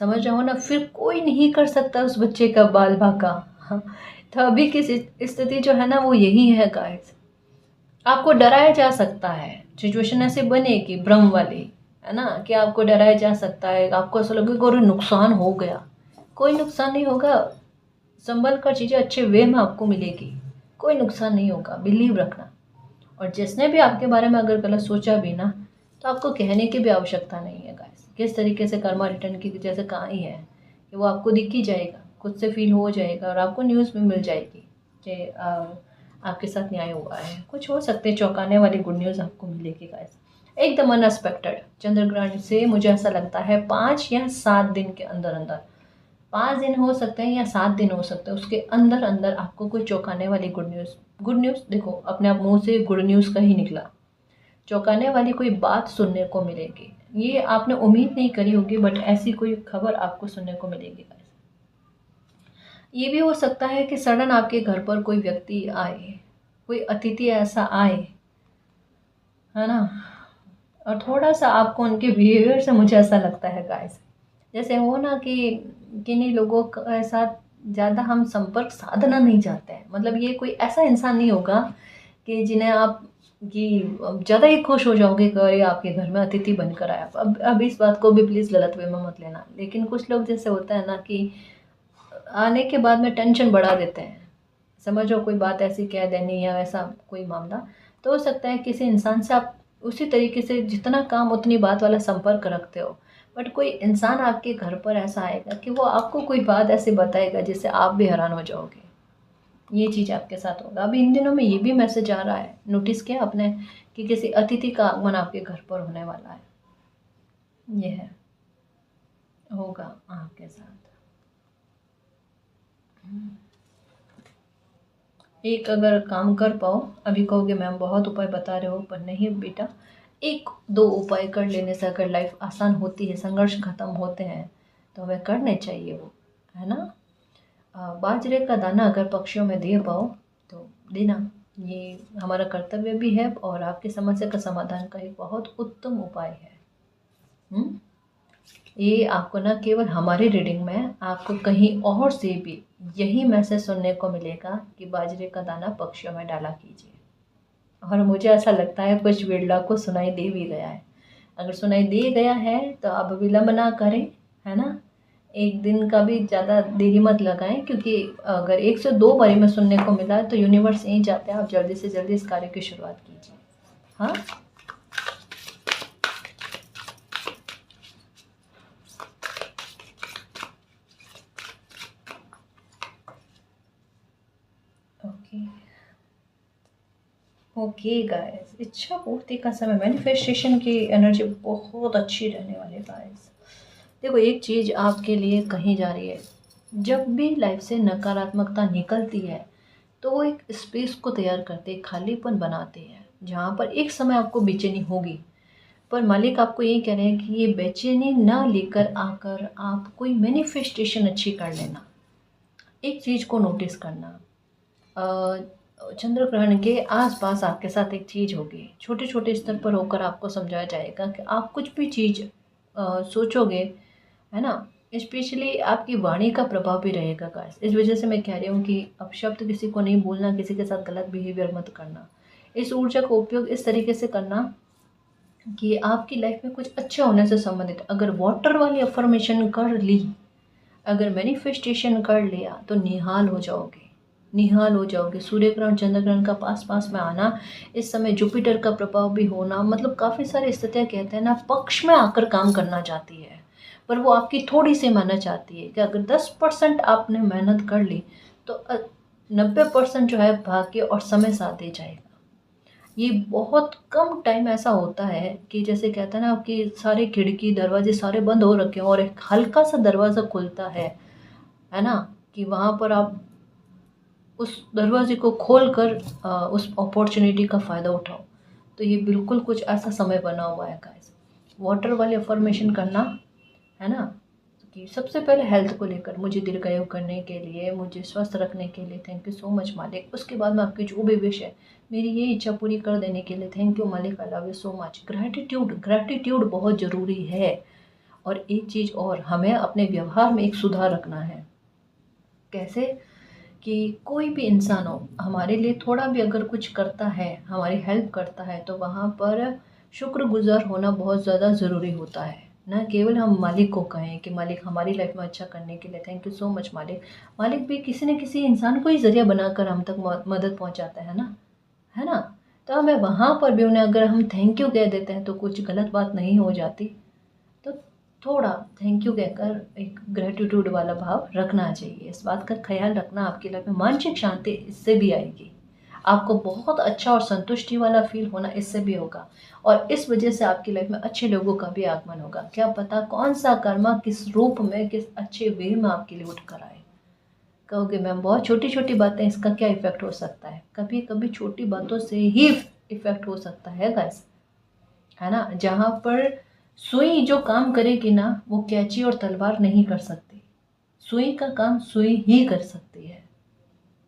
समझ रहे हो ना, फिर कोई नहीं कर सकता उस बच्चे का बाल बांका। हाँ, तो अभी की स्थिति जो है ना वो यही है गाइस। आपको डराया जा सकता है, सिचुएशन ऐसे बनेगी भ्रम वाली, है ना, कि आपको डराया जा सकता है, आपको ऐसा लगेगा और नुकसान हो गया। कोई नुकसान नहीं होगा, संभल कर चीज़ें अच्छे वे में आपको मिलेगी, कोई नुकसान नहीं होगा, बिलीव रखना। और जिसने भी आपके बारे में अगर गलत सोचा भी ना, तो आपको कहने की भी आवश्यकता नहीं है गाइस। किस तरीके से कर्मा रिटर्न की जैसे कहा ही है कि वो आपको दिख ही जाएगा, खुद से फील हो जाएगा, और आपको न्यूज़ में मिल जाएगी कि आपके साथ न्याय हुआ है। कुछ हो सकते हैं चौंकाने वाली गुड न्यूज़ आपको मिलेगी गाइस, एकदम अनएक्सपेक्टेड। चंद्र ग्रहण से मुझे ऐसा लगता है 5 या 7 दिन के अंदर अंदर, 5 दिन हो सकते हैं या 7 दिन हो सकते हैं, उसके अंदर अंदर आपको कोई चौंकाने वाली गुड न्यूज़ देखो अपने आप मुंह से गुड न्यूज़ का ही निकला, चौंकाने वाली कोई बात सुनने को मिलेगी। ये आपने उम्मीद नहीं करी होगी, बट ऐसी कोई खबर आपको सुनने को मिलेगी गाइस। ये भी हो सकता है कि सडन आपके घर पर कोई व्यक्ति आए, कोई अतिथि ऐसा आए, है ना, और थोड़ा सा आपको उनके बिहेवियर से मुझे ऐसा लगता है गाइस, जैसे हो ना कि किन्हीं लोगों के साथ ज़्यादा हम संपर्क साधना नहीं चाहते हैं। मतलब ये कोई ऐसा इंसान नहीं होगा कि जिन्हें आप कि ज़्यादा ही खुश हो जाओगे कि अरे आपके घर में अतिथि बनकर आया। अब इस बात को भी प्लीज़ गलत वे में मत लेना। लेकिन कुछ लोग जैसे होता है ना कि आने के बाद में टेंशन बढ़ा देते हैं। समझो कोई बात ऐसी कह देनी या ऐसा कोई मामला, तो हो सकता है किसी इंसान से आप उसी तरीके से जितना काम उतनी बात वाला संपर्क रखते हो, बट कोई इंसान आपके घर पर ऐसा आएगा कि वो आपको कोई बात ऐसे बताएगा जिससे आप भी हैरान हो जाओगे। ये चीज़ आपके साथ होगा। अभी इन दिनों में ये भी मैसेज आ रहा है, नोटिस किया आपने, कि किसी अतिथि का आगमन आपके घर पर होने वाला है। ये है, होगा आपके साथ। एक अगर काम कर पाओ, अभी कहोगे मैम बहुत उपाय बता रहे हो, पर नहीं बेटा, एक दो उपाय कर लेने से अगर लाइफ आसान होती है, संघर्ष खत्म होते हैं, तो हमें करने चाहिए वो, है ना। बाजरे का दाना अगर पक्षियों में दे पाओ तो देना। ये हमारा कर्तव्य भी है और आपकी समस्या का समाधान का एक बहुत उत्तम उपाय है। ये आपको न केवल हमारी रीडिंग में, आपको कहीं और से भी यही मैसेज सुनने को मिलेगा कि बाजरे का दाना पक्षियों में डाला कीजिए। और मुझे ऐसा लगता है कुछ बिरला को सुनाई दे भी गया है। अगर सुनाई दे गया है तो अब विलम्ब ना करें, है ना। एक दिन का भी ज़्यादा देरी मत लगाएं, क्योंकि अगर 1 से 2 बारी में सुनने को मिला है तो यूनिवर्स यहीं जाते हैं, आप जल्दी से जल्दी इस कार्य की शुरुआत कीजिए। हाँ, ओके ओके गाइस, इच्छा पूर्ति का समय, मैनिफेस्टेशन की एनर्जी बहुत अच्छी रहने वाली है गाइस। देखो एक चीज़ आपके लिए कही जा रही है, जब भी लाइफ से नकारात्मकता निकलती है तो वो एक स्पेस को तैयार करते, खालीपन बनाते हैं, जहाँ पर एक समय आपको बेचैनी होगी, पर मालिक आपको ये कह रहे हैं कि ये बेचैनी ना लेकर आकर आप कोई मैनिफेस्टेशन अच्छी कर लेना। एक चीज़ को नोटिस करना, चंद्र ग्रहण के आसपास आपके साथ एक चीज़ होगी, छोटे छोटे स्तर पर होकर आपको समझाया जाएगा कि आप कुछ भी चीज़ सोचोगे, है ना। स्पेशली आपकी वाणी का प्रभाव भी रहेगा गाइस। इस वजह से मैं कह रही हूँ कि अब शब्द किसी को नहीं बोलना, किसी के साथ गलत बिहेवियर मत करना। इस ऊर्जा का उपयोग इस तरीके से करना कि आपकी लाइफ में कुछ अच्छे होने से संबंधित, अगर वाटर वाली अफर्मेशन कर ली, अगर मैनिफेस्टेशन कर लिया तो निहाल हो जाओगे, निहाल हो जाओगे। सूर्य ग्रहण चंद्र ग्रहण का पास पास में आना, इस समय जुपिटर का प्रभाव भी होना, मतलब काफ़ी सारी स्थितियाँ कहते हैं ना पक्ष में आकर काम करना चाहती है, पर वो आपकी थोड़ी सी मेहनत चाहती है कि अगर 10% आपने मेहनत कर ली तो 90% जो है भाग्य और समय साथ दे जाएगा। ये बहुत कम टाइम ऐसा होता है कि जैसे कहते हैं ना कि सारे खिड़की दरवाजे सारे बंद हो रखे हैं और एक हल्का सा दरवाज़ा खुलता है ना, कि वहाँ पर आप उस दरवाजे को खोल कर उस अपॉर्चुनिटी का फ़ायदा उठाओ। तो ये बिल्कुल कुछ ऐसा समय बना हुआ है गाइस। वाटर वाली अफर्मेशन करना, है ना, कि सबसे पहले हेल्थ को लेकर मुझे दीर्घायु करने के लिए, मुझे स्वस्थ रखने के लिए थैंक यू सो मच मालिक। उसके बाद में आपकी जो भी विश है, मेरी ये इच्छा पूरी कर देने के लिए थैंक यू मालिक, I love you so much. Gratitude, gratitude बहुत ज़रूरी है। और एक चीज़ और, हमें अपने व्यवहार में एक सुधार रखना है। कैसे? कि कोई भी इंसान हो, हमारे लिए थोड़ा भी अगर कुछ करता है, हमारी हेल्प करता है, तो वहाँ पर शुक्रगुज़ार होना बहुत ज़्यादा ज़रूरी होता है। ना केवल हम मालिक को कहें कि मालिक हमारी लाइफ में अच्छा करने के लिए थैंक यू सो मच मालिक। मालिक भी किसी न किसी इंसान को ही ज़रिया बनाकर हम तक मदद पहुँचाता है ना, है ना। तो हमें वहाँ पर भी उन्हें अगर हम थैंक यू कह देते हैं तो कुछ गलत बात नहीं हो जाती। तो थोड़ा थैंक यू कहकर एक ग्रेटिट्यूड वाला भाव रखना चाहिए। इस बात का ख्याल रखना, आपकी लाइफ में मानसिक शांति इससे भी आएगी। आपको बहुत अच्छा और संतुष्टि वाला फील होना इससे भी होगा। और इस वजह से आपकी लाइफ में अच्छे लोगों का भी आगमन होगा। क्या पता कौन सा कर्मा किस रूप में, किस अच्छे वे में आपके लिए उठ कर आए। कहोगे मैम बहुत छोटी छोटी बातें, इसका क्या इफेक्ट हो सकता है? कभी कभी छोटी बातों से ही इफेक्ट हो सकता है गाइस, है ना। जहाँ पर सुई जो काम करेगी ना, वो कैंची और तलवार नहीं कर सकती। सुई का काम सुई ही कर सकती है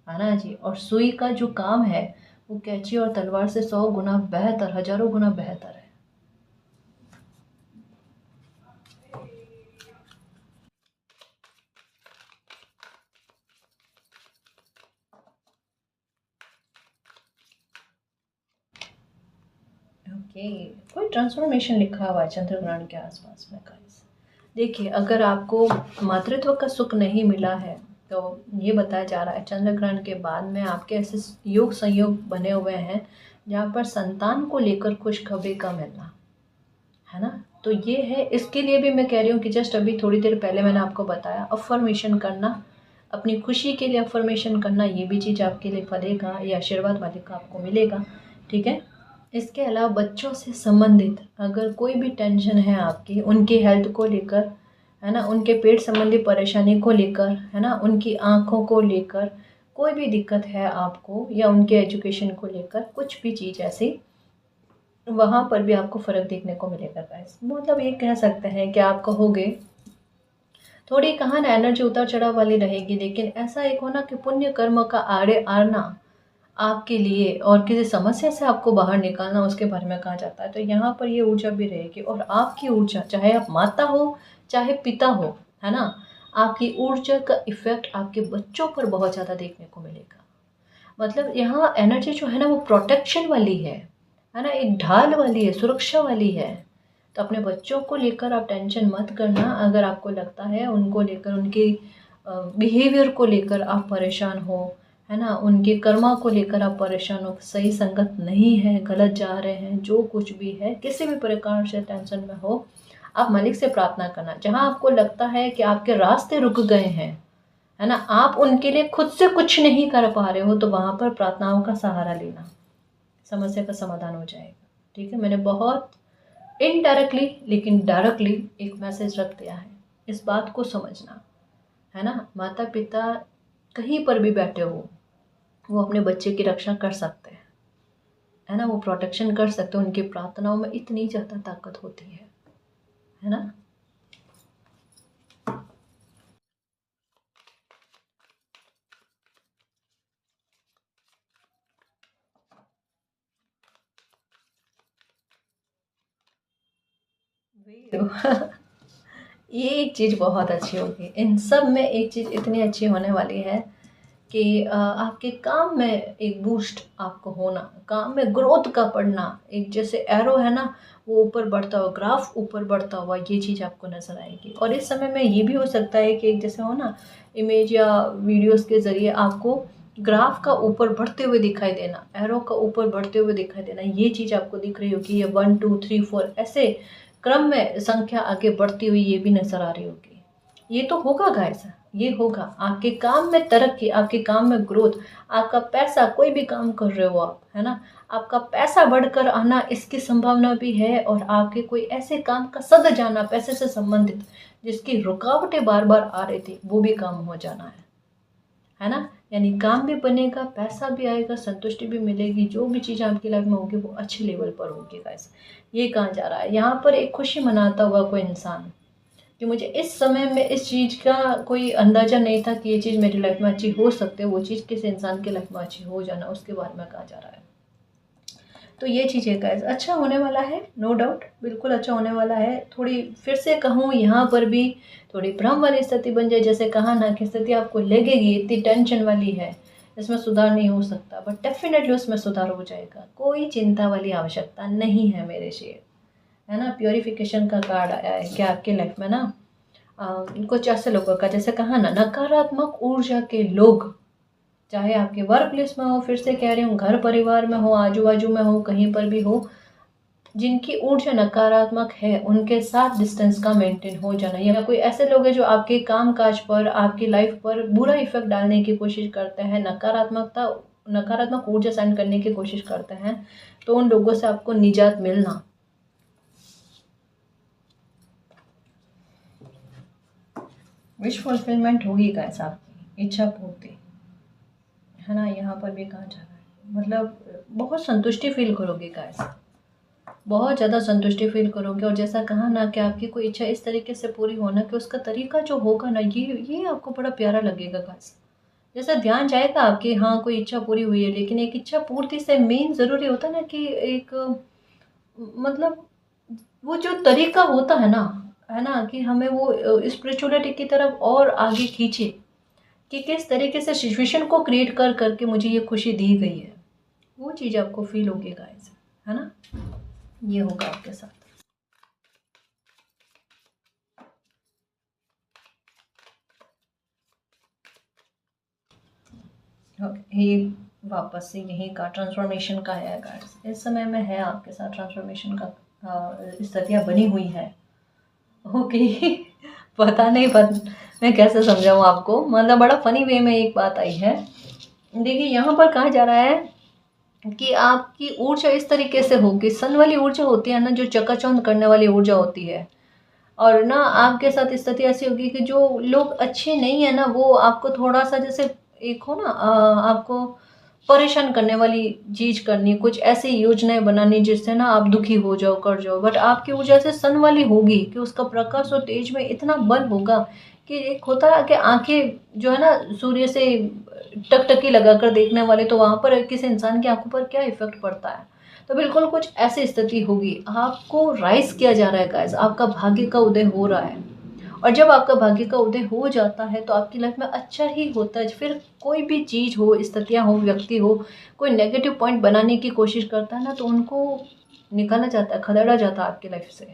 ना जी। और सुई का जो काम है वो कैंची और तलवार से 100 गुना बेहतर, हजारों गुना बेहतर है। ओके, कोई ट्रांसफॉर्मेशन लिखा हुआ है चंद्र ग्रहण के आसपास में गाइस। देखिए, अगर आपको मातृत्व का सुख नहीं मिला है तो ये बताया जा रहा है चंद्र ग्रहण के बाद में आपके ऐसे योग संयोग बने हुए हैं जहाँ पर संतान को लेकर खुशखबरी का मिलना है ना। तो ये है, इसके लिए भी मैं कह रही हूँ कि जस्ट अभी थोड़ी देर पहले मैंने आपको बताया अफर्मेशन करना, अपनी खुशी के लिए अफर्मेशन करना, ये भी चीज़ आपके लिए फलेगा, ये आशीर्वाद मालिक का आपको मिलेगा। ठीक है। इसके अलावा बच्चों से संबंधित अगर कोई भी टेंशन है आपकी, उनकी हेल्थ को लेकर है ना, उनके पेट संबंधी परेशानी को लेकर है ना, उनकी आँखों को लेकर कोई भी दिक्कत है आपको, या उनके एजुकेशन को लेकर कुछ भी चीज़ ऐसी, वहाँ पर भी आपको फ़र्क देखने को मिलेगा गाइस। मतलब ये कह सकते हैं कि आप कहोगे थोड़ी कहाँ ना एनर्जी उतार चढ़ाव वाली रहेगी, लेकिन ऐसा एक होना कि पुण्य कर्म का आड़े आना आपके लिए और किसी समस्या से आपको बाहर निकालना, उसके बारे में कहा जाता है। तो यहाँ पर ये ऊर्जा भी रहेगी, और आपकी ऊर्जा, चाहे आप माता हो चाहे पिता हो, है ना, आपकी ऊर्जा का इफ़ेक्ट आपके बच्चों पर बहुत ज़्यादा देखने को मिलेगा। मतलब यहाँ एनर्जी जो है ना वो प्रोटेक्शन वाली है ना, एक ढाल वाली है, सुरक्षा वाली है। तो अपने बच्चों को लेकर आप टेंशन मत करना। अगर आपको लगता है उनको लेकर, उनके बिहेवियर को लेकर आप परेशान हो, है ना, उनके कर्मा को लेकर आप परेशान हो, सही संगत नहीं है, गलत जा रहे हैं, जो कुछ भी है, किसी भी प्रकार से टेंशन में हो, आप मालिक से प्रार्थना करना। जहाँ आपको लगता है कि आपके रास्ते रुक गए हैं, है ना, आप उनके लिए खुद से कुछ नहीं कर पा रहे हो, तो वहाँ पर प्रार्थनाओं का सहारा लेना, समस्या का समाधान हो जाएगा। ठीक है। मैंने बहुत इनडायरेक्टली लेकिन डायरेक्टली एक मैसेज रख दिया है, इस बात को समझना, है ना। माता पिता कहीं पर भी बैठे हो, वो अपने बच्चे की रक्षा कर सकते हैं, है ना, वो प्रोटेक्शन कर सकते हैं। उनकी प्रार्थनाओं में इतनी ज़्यादा ताकत होती है ना। ये एक चीज़ बहुत अच्छी होगी, इन सब में एक चीज़ इतनी अच्छी होने वाली है कि आपके काम में एक बूस्ट आपको होना, काम में ग्रोथ का पड़ना, एक जैसे एरो है ना, वो ऊपर बढ़ता हुआ, ग्राफ ऊपर बढ़ता हुआ, ये चीज़ आपको नज़र आएगी। और इस समय में ये भी हो सकता है कि एक जैसे हो ना, इमेज या वीडियोस के ज़रिए आपको ग्राफ का ऊपर बढ़ते हुए दिखाई देना, एरो का ऊपर बढ़ते हुए दिखाई देना, ये चीज़ आपको दिख रही होगी। ये 1 2 3 4 ऐसे क्रम में संख्या आगे बढ़ती हुई ये भी नज़र आ रही होगी। ये तो होगा गाइस, ये होगा। आपके काम में तरक्की, आपके काम में ग्रोथ, आपका पैसा, कोई भी काम कर रहे हो आप, है ना, आपका पैसा बढ़कर आना, इसकी संभावना भी है। और आपके कोई ऐसे काम का सद जाना, पैसे से संबंधित, जिसकी रुकावटें बार बार आ रही थी, वो भी काम हो जाना है ना। यानी काम भी बनेगा, पैसा भी आएगा, संतुष्टि भी मिलेगी, जो भी चीज़ आपकी लाइफ में होगी वो अच्छे लेवल पर होगी गाइस। ये कहा जा रहा है यहाँ पर, एक खुशी मनाता हुआ कोई इंसान, कि मुझे इस समय में इस चीज़ का कोई अंदाज़ा नहीं था कि ये चीज़ मेरी लाइफ में अच्छी हो सकती है, वो चीज़ किसी इंसान की लाइफ में अच्छी हो जाना, उसके बारे में कहा जा रहा है। तो ये चीज़ है गाइस, अच्छा होने वाला है, नो डाउट, बिल्कुल अच्छा होने वाला है। थोड़ी फिर से कहूँ, यहाँ पर भी थोड़ी भ्रम वाली स्थिति बन जाए, जैसे कहा ना कि स्थिति आपको लगेगी इतनी टेंशन वाली है, इसमें सुधार नहीं हो सकता, बट डेफिनेटली उसमें सुधार हो जाएगा। कोई चिंता वाली आवश्यकता नहीं है मेरे शेर, है ना। प्योरिफिकेशन का कार्ड आया है कि आपके लाइफ में ना कुछ ऐसे लोगों का, जैसे कहा ना, नकारात्मक ऊर्जा के लोग, चाहे आपके वर्क प्लेस में हो, फिर से कह रही हूँ, घर परिवार में हो, आजू बाजू में हो, कहीं पर भी हो, जिनकी ऊर्जा नकारात्मक है, उनके साथ डिस्टेंस का मेंटेन हो जाना। या कोई ऐसे लोग हैं जो आपके काम काज पर, आपकी लाइफ पर बुरा इफेक्ट डालने की कोशिश करते हैं, नकारात्मक ऊर्जा सेंड करने की कोशिश करते हैं, तो उन लोगों से आपको निजात मिलना। विश फुलफिलमेंट होगी गाइस, आपकी इच्छा पूर्ति, है ना, यहाँ पर भी कहा जा रहा है। मतलब बहुत संतुष्टि फील करोगे गाइस, बहुत ज़्यादा संतुष्टि फील करोगे। और जैसा कहा ना कि आपकी कोई इच्छा इस तरीके से पूरी होना कि उसका तरीका जो होगा ना, ये आपको बड़ा प्यारा लगेगा गाइस। जैसा ध्यान जाएगा आपकी, हाँ कोई इच्छा पूरी हुई है, लेकिन एक इच्छा पूर्ति से मेन ज़रूरी होता है ना कि एक, मतलब वो जो तरीका होता है ना, कि हमें वो स्पिरिचुअलिटी की तरफ और आगे खींचे, कि किस तरीके से सिचुएशन को क्रिएट करके मुझे ये खुशी दी गई है, वो चीज़ आपको फील होगी गाइस, है ना। ये होगा आपके साथ। ये वापस से यही का ट्रांसफॉर्मेशन का है गाइस, इस समय में है आपके साथ ट्रांसफॉर्मेशन का स्थितियाँ बनी हुई है। ओके पता नहीं मैं कैसे समझाऊँ आपको, मतलब बड़ा फनी वे में एक बात आई है। देखिए यहाँ पर कहा जा रहा है कि आपकी ऊर्जा इस तरीके से होगी, सन वाली ऊर्जा होती है ना, जो चकाचौंध करने वाली ऊर्जा होती है। और ना आपके साथ स्थिति ऐसी होगी कि जो लोग अच्छे नहीं है ना, वो आपको थोड़ा सा जैसे एक हो ना आपको परेशान करने वाली चीज करनी, कुछ ऐसी योजनाएं बनानी जिससे ना आप दुखी हो जाओ, कर जाओ। बट आपकी ऊर्जा से सन वाली होगी कि उसका प्रकाश और तेज में इतना बल होगा कि एक होता है कि आंखें जो है ना सूर्य से टकटकी लगाकर देखने वाले, तो वहां पर किसी इंसान की आंखों पर क्या इफेक्ट पड़ता है। तो बिल्कुल कुछ ऐसी स्थिति होगी, आपको राइज किया जा रहा है गाइस, आपका भाग्य का उदय हो रहा है। और जब आपका भाग्य का उदय हो जाता है तो आपकी लाइफ में अच्छा ही होता है। फिर कोई भी चीज़ हो, स्थितियाँ हो, व्यक्ति हो, कोई नेगेटिव पॉइंट बनाने की कोशिश करता है ना, तो उनको निकाला जाता है, खदेड़ा जाता है आपकी लाइफ से।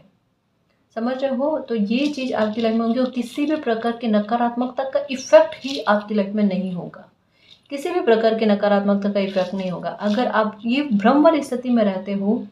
समझ रहे हो? तो ये चीज़ आपकी लाइफ में होगी और किसी भी प्रकार की नकारात्मकता का इफेक्ट ही आपकी लाइफ में नहीं होगा। किसी भी प्रकार की नकारात्मकता का इफेक्ट नहीं होगा। अगर आप ये भ्रम वाली स्थिति में रहते हो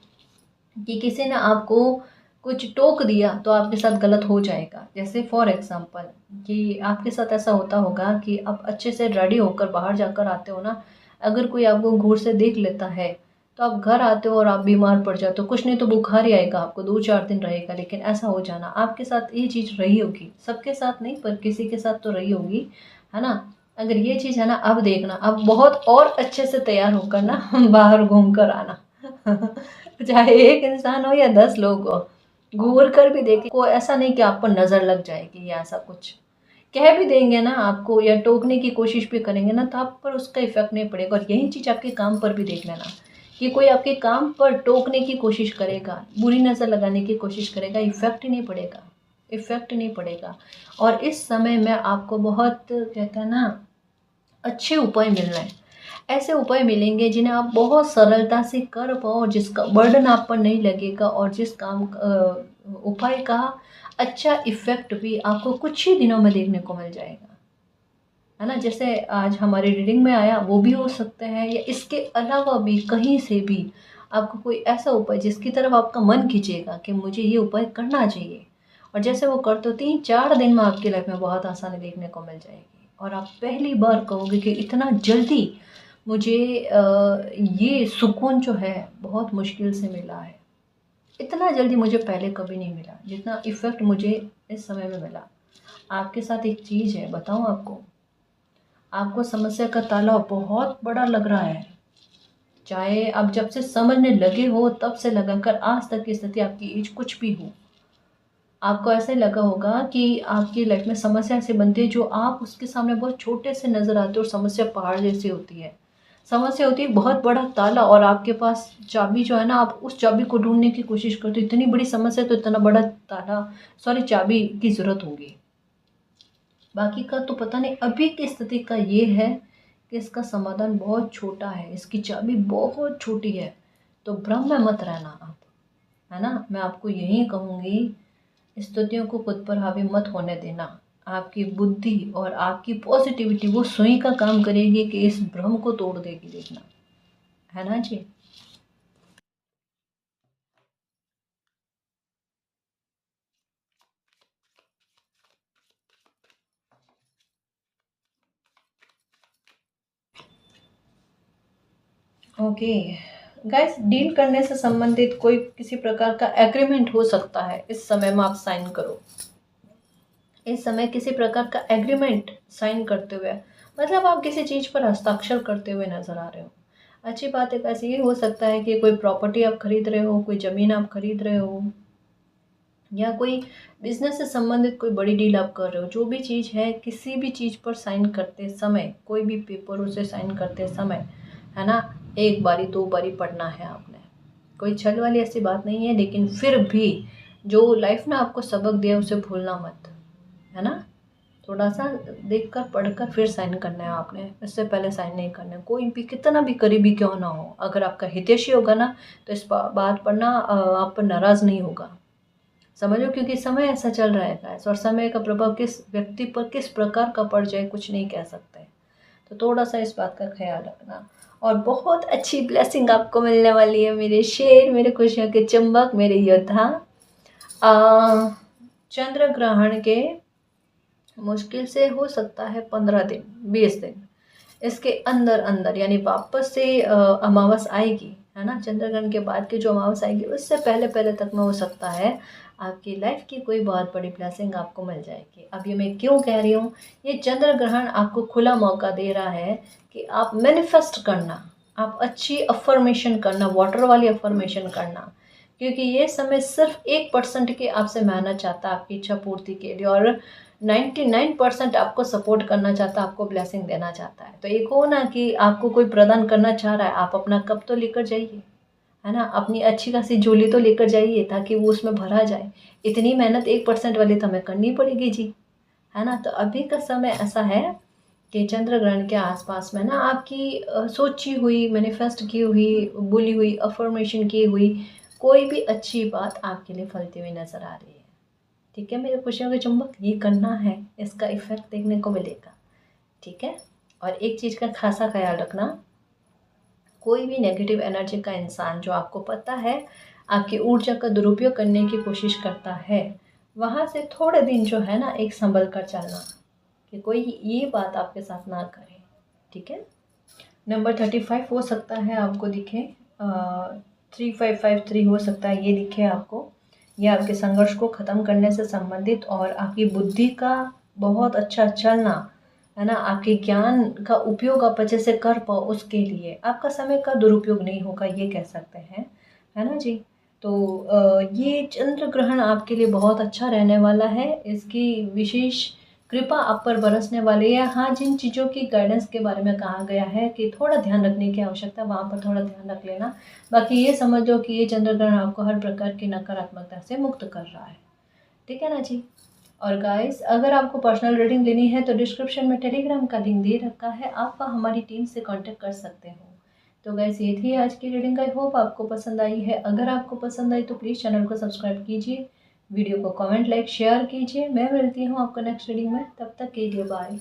कि किसी ने आपको कुछ टोक दिया तो आपके साथ गलत हो जाएगा, जैसे फॉर एग्जांपल कि आपके साथ ऐसा होता होगा कि आप अच्छे से रेडी होकर बाहर जाकर आते हो ना, अगर कोई आपको घूर से देख लेता है तो आप घर आते हो और आप बीमार पड़ जाते हो, कुछ नहीं तो बुखार ही आएगा आपको, 2-4 दिन रहेगा, लेकिन ऐसा हो जाना आपके साथ ये चीज़ रही होगी। सबके साथ नहीं पर किसी के साथ तो रही होगी, है ना। अगर ये चीज़ है ना, अब देखना, अब बहुत और अच्छे से तैयार होकर ना बाहर घूम कर आना चाहे एक इंसान हो या 10 लोग हो, घूर कर भी देखे, कोई ऐसा नहीं कि आप पर नजर लग जाएगी या ऐसा कुछ कह भी देंगे ना आपको या टोकने की कोशिश भी करेंगे ना, तो आप पर उसका इफेक्ट नहीं पड़ेगा। और यही चीज आपके काम पर भी देख लेना कि कोई आपके काम पर टोकने की कोशिश करेगा, बुरी नजर लगाने की कोशिश करेगा, इफेक्ट ही नहीं पड़ेगा, इफेक्ट नहीं पड़ेगा। और इस समय में आपको बहुत कहते हैं ना अच्छे उपाय मिल रहे हैं, ऐसे उपाय मिलेंगे जिन्हें आप बहुत सरलता से कर पाओ, जिसका बर्डन आप पर नहीं लगेगा और जिस काम उपाय का अच्छा इफेक्ट भी आपको कुछ ही दिनों में देखने को मिल जाएगा, है ना। जैसे आज हमारी रीडिंग में आया वो भी हो सकता है, या इसके अलावा भी कहीं से भी आपको कोई ऐसा उपाय जिसकी तरफ आपका मन खींचेगा कि मुझे ये उपाय करना चाहिए, और जैसे वो करते हो 3-4 दिन में आपकी लाइफ में बहुत आसानी देखने को मिल जाएगी। और आप पहली बार कहोगे कि इतना जल्दी मुझे ये सुकून जो है बहुत मुश्किल से मिला है, इतना जल्दी मुझे पहले कभी नहीं मिला जितना इफ़ेक्ट मुझे इस समय में मिला। आपके साथ एक चीज़ है, बताऊँ आपको, आपको समस्या का ताला बहुत बड़ा लग रहा है, चाहे आप जब से समझने लगे हो तब से लगाकर आज तक की स्थिति आपकी एज कुछ भी हो, आपको ऐसे लगा होगा कि आपकी लाइफ में समस्या ऐसी बनती है जो आप उसके सामने बहुत छोटे से नज़र आते हो और समस्या पहाड़ जैसी होती है। समस्या होती है बहुत बड़ा ताला और आपके पास चाबी जो है ना, आप उस चाबी को ढूंढने की कोशिश करते हो, इतनी बड़ी समस्या तो इतना बड़ा ताला, सॉरी, चाबी की ज़रूरत होगी। बाकी का तो पता नहीं। अभी की स्थिति का ये है कि इसका समाधान बहुत छोटा है, इसकी चाबी बहुत छोटी है, तो भ्रम में मत रहना आप, है ना। मैं आपको यही कहूँगी, स्थितियों को खुद पर हावी मत होने देना। आपकी बुद्धि और आपकी पॉजिटिविटी वो सुई का काम करेगी कि इस भ्रम को तोड़ देगी, देखना, है ना जी। ओके गाइस, डील करने से संबंधित कोई किसी प्रकार का एग्रीमेंट हो सकता है, इस समय में आप साइन करो। इस समय किसी प्रकार का एग्रीमेंट साइन करते हुए, मतलब आप किसी चीज़ पर हस्ताक्षर करते हुए नजर आ रहे हो। अच्छी बात है। वैसे ये हो सकता है कि कोई प्रॉपर्टी आप खरीद रहे हो, कोई ज़मीन आप खरीद रहे हो, या कोई बिजनेस से संबंधित कोई बड़ी डील आप कर रहे हो। जो भी चीज़ है, किसी भी चीज़ पर साइन करते समय, कोई भी पेपर उसे साइन करते समय, है ना, एक बारी 2 बारी पढ़ना है आपने। कोई छल वाली ऐसी बात नहीं है, लेकिन फिर भी जो लाइफ ने आपको सबक दिया उसे भूलना मत, है ना। थोड़ा सा देखकर पढ़कर फिर साइन करना है आपने, इससे पहले साइन नहीं करना है। कोई भी कितना भी करीबी क्यों ना हो, अगर आपका हितैषी होगा ना तो इस बात पर ना आप पर नाराज़ नहीं होगा, समझो, क्योंकि समय ऐसा चल रहा है गाइस, और समय का प्रभाव किस व्यक्ति पर किस प्रकार का पड़ जाए कुछ नहीं कह सकते। तो थोड़ा सा इस बात का ख्याल रखना। और बहुत अच्छी ब्लेसिंग आपको मिलने वाली है मेरे शेर, मेरे खुशियों के चुंबक, मेरे योद्धा। चंद्र ग्रहण के मुश्किल से हो सकता है 15 दिन 20 दिन, इसके अंदर अंदर यानी वापस से अमावस आएगी, है ना, चंद्र ग्रहण के बाद की जो अमावस आएगी उससे पहले पहले तक में हो सकता है आपकी लाइफ की कोई बहुत बड़ी ब्लेसिंग आपको मिल जाएगी। अब ये मैं क्यों कह रही हूँ, ये चंद्र ग्रहण आपको खुला मौका दे रहा है कि आप मैनिफेस्ट करना, आप अच्छी अफर्मेशन करना, वाटर वाली अफर्मेशन करना, क्योंकि ये समय सिर्फ 1% की आपसे मेहनत चाहता है आपकी इच्छा पूर्ति के लिए, और 99% आपको सपोर्ट करना चाहता है, आपको ब्लेसिंग देना चाहता है। तो एक हो ना कि आपको कोई प्रदान करना चाह रहा है, आप अपना कप तो लेकर जाइए, है ना, अपनी अच्छी खासी झोली तो लेकर जाइए ताकि वो उसमें भरा जाए। इतनी मेहनत 1% वाली तो हमें करनी पड़ेगी जी, है ना। तो अभी का समय ऐसा है कि चंद्र ग्रहण के आसपास में ना आपकी सोची हुई, मैनिफेस्ट की हुई, बोली हुई, अफर्मेशन की हुई कोई भी अच्छी बात आपके लिए फलती हुई नज़र आ रही है। ठीक है मेरे खुशियों के चुंबक, ये करना है, इसका इफेक्ट देखने को मिलेगा। ठीक है, और एक चीज़ का खासा ख्याल रखना, कोई भी नेगेटिव एनर्जी का इंसान जो आपको पता है आपकी ऊर्जा का दुरुपयोग करने की कोशिश करता है, वहाँ से थोड़े दिन जो है ना एक संभल कर चलना, कि कोई ये बात आपके साथ ना करे। ठीक है, नंबर 35 हो सकता है आपको दिखे, 3553 हो सकता है ये दिखे आपको। ये आपके संघर्ष को ख़त्म करने से संबंधित और आपकी बुद्धि का बहुत अच्छा चलना, है ना, आपके ज्ञान का उपयोग आप अच्छे से कर पाओ, उसके लिए आपका समय का दुरुपयोग नहीं होगा, ये कह सकते हैं, है ना जी। तो ये चंद्र ग्रहण आपके लिए बहुत अच्छा रहने वाला है, इसकी विशेष कृपा आप पर बरसने वाली है। हाँ, जिन चीज़ों की गाइडेंस के बारे में कहा गया है कि थोड़ा ध्यान रखने की आवश्यकता है, वहाँ पर थोड़ा ध्यान रख लेना। बाकी ये समझो कि ये चंद्र ग्रहण आपको हर प्रकार की नकारात्मकता से मुक्त कर रहा है। ठीक है ना जी। और गाइस, अगर आपको पर्सनल रीडिंग लेनी है तो डिस्क्रिप्शन में टेलीग्राम का लिंक दे रखा है, आप हमारी टीम से कांटेक्ट कर सकते हो। तो गाइस, ये थी आज की रीडिंग। आई होप आपको पसंद आई है। अगर आपको पसंद आई तो प्लीज़ चैनल को सब्सक्राइब कीजिए, वीडियो को कमेंट लाइक शेयर कीजिए। मैं मिलती हूँ आपको नेक्स्ट रीडिंग में, तब तक के लिए बाय।